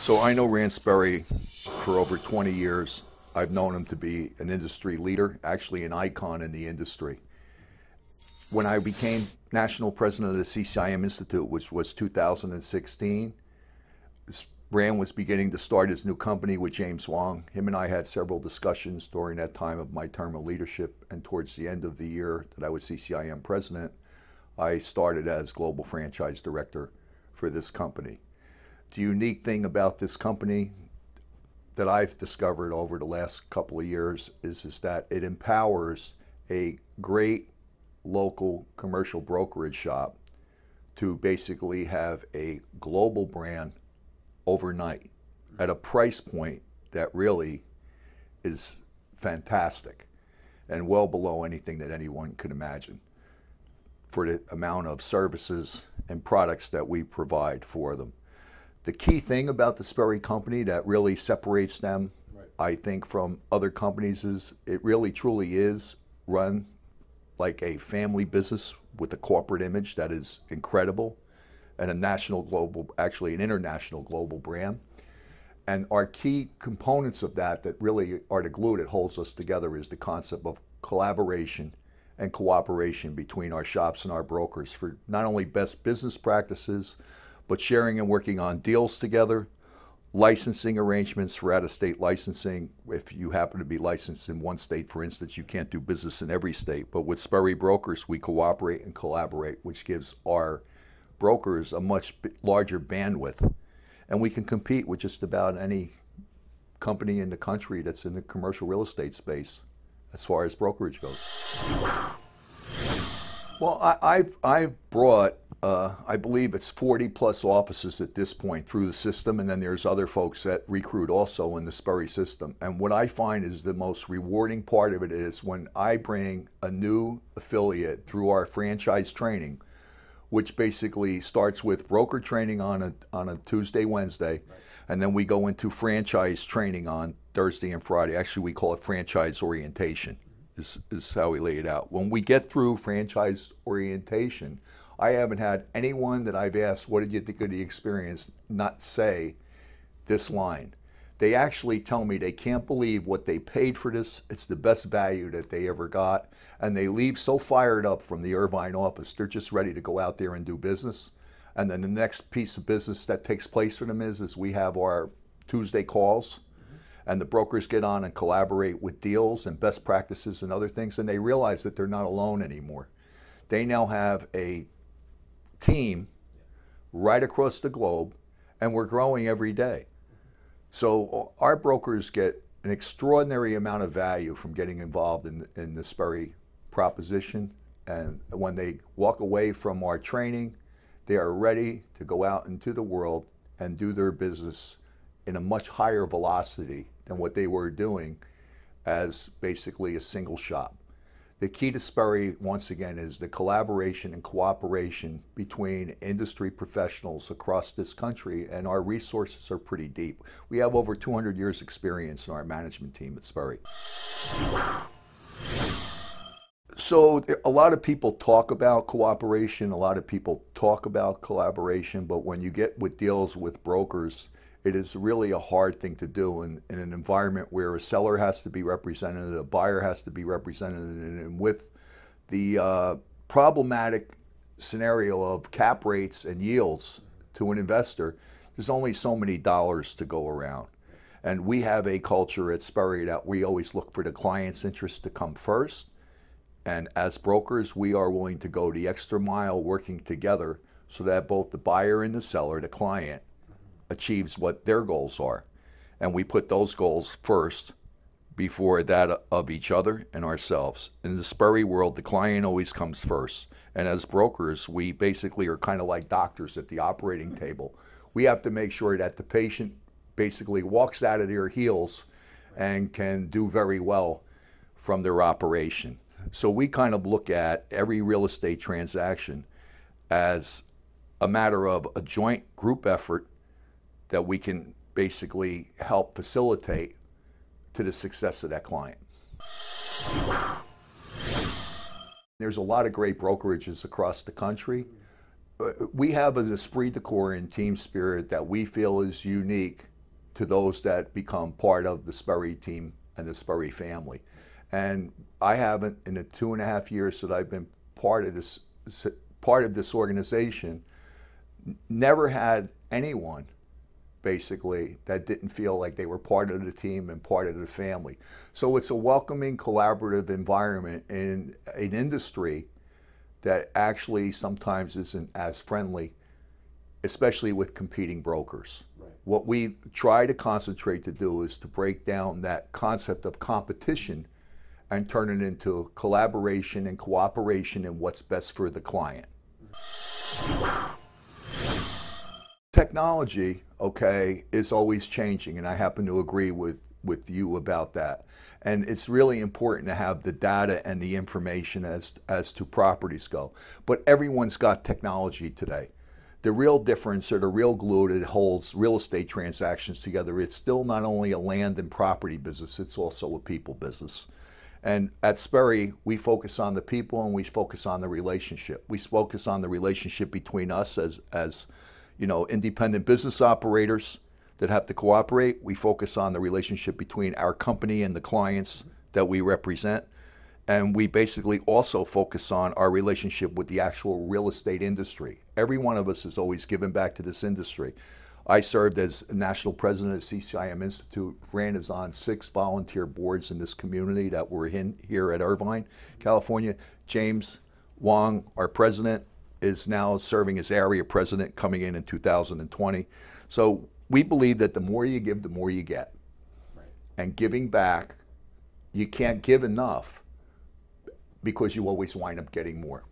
So I know Rand Sperry for over 20 years. I've known him to be an industry leader, actually an icon in the industry. When I became national president of the CCIM Institute, which was 2016, Rand was beginning to start his new company with James Wong. Him and I had several discussions during that time of my term of leadership, and towards the end of the year that I was CCIM president, I started as global franchise director for this company. The unique thing about this company that I've discovered over the last couple of years is that it empowers a great local commercial brokerage shop to basically have a global brand overnight at a price point that really is fantastic and well below anything that anyone could imagine for the amount of services and products that we provide for them. The key thing about the Sperry company that really separates them, I think, from other companies is it really truly is run like a family business with a corporate image that is incredible and a national, global, actually an international global brand. And our key components of that really are the glue that holds us together is the concept of collaboration and cooperation between our shops and our brokers for not only best business practices, but sharing and working on deals together, licensing arrangements for out-of-state licensing. If you happen to be licensed in one state, for instance, you can't do business in every state. But with Sperry brokers, we cooperate and collaborate, which gives our brokers a much larger bandwidth. And we can compete with just about any company in the country that's in the commercial real estate space as far as brokerage goes. Well, I've brought, I believe it's 40 plus offices at this point through the system, and then there's other folks that recruit also in the Sperry system. And what I find is the most rewarding part of it is when I bring a new affiliate through our franchise training, which basically starts with broker training on a Tuesday, Wednesday, and then we go into franchise training on Thursday and Friday. Actually, we call it franchise orientation. Is how we lay it out. When we get through franchise orientation, I haven't had anyone that I've asked, what did you think of the experience, not say this line. They actually tell me they can't believe what they paid for this. It's the best value that they ever got. And they leave so fired up from the Irvine office, they're just ready to go out there and do business. And then the next piece of business that takes place for them is we have our Tuesday calls. And the brokers get on and collaborate with deals and best practices and other things, and they realize that they're not alone anymore. They now have a team right across the globe, and we're growing every day. So our brokers get an extraordinary amount of value from getting involved in the Sperry proposition, and when they walk away from our training, they are ready to go out into the world and do their business in a much higher velocity than what they were doing as basically a single shop. The key to Sperry, once again, is the collaboration and cooperation between industry professionals across this country, and our resources are pretty deep. We have over 200 years experience in our management team at Sperry. So a lot of people talk about cooperation, a lot of people talk about collaboration, but when you get with deals with brokers, it is really a hard thing to do in an environment where a seller has to be represented, a buyer has to be represented, and with the problematic scenario of cap rates and yields to an investor, there's only so many dollars to go around. And we have a culture at Sperry that we always look for the client's interest to come first. And as brokers, we are willing to go the extra mile working together so that both the buyer and the seller, the client, achieves what their goals are. And we put those goals first before that of each other and ourselves. In the Sperry world, the client always comes first. And as brokers, we basically are kind of like doctors at the operating table. We have to make sure that the patient basically walks out of their heels and can do very well from their operation. So we kind of look at every real estate transaction as a matter of a joint group effort that we can basically help facilitate to the success of that client. There's a lot of great brokerages across the country. We have an esprit de corps and team spirit that we feel is unique to those that become part of the Sperry team and the Sperry family. And I haven't, in the 2.5 years that I've been part of this organization, never had anyone basically that didn't feel like they were part of the team and part of the family. So it's a welcoming, collaborative environment in an industry that actually sometimes isn't as friendly, especially with competing brokers. Right. What we try to concentrate to do is to break down that concept of competition and turn it into collaboration and cooperation and what's best for the client. Technology, okay, is always changing, and I happen to agree with you about that. And it's really important to have the data and the information as to properties go. But everyone's got technology today. The real difference, or the real glue that holds real estate transactions together, it's still not only a land and property business, it's also a people business. And at Sperry, we focus on the people and we focus on the relationship. We focus on the relationship between us as you know, independent business operators that have to cooperate. We focus on the relationship between our company and the clients that we represent. And we basically also focus on our relationship with the actual real estate industry. Every one of us has always given back to this industry. I served as national president of CCIM Institute. Fran is on 6 volunteer boards in this community that we're in here at Irvine, California. James Wong, our president, is now serving as area president, coming in 2020. So we believe that the more you give, the more you get. Right. And giving back, you can't give enough because you always wind up getting more.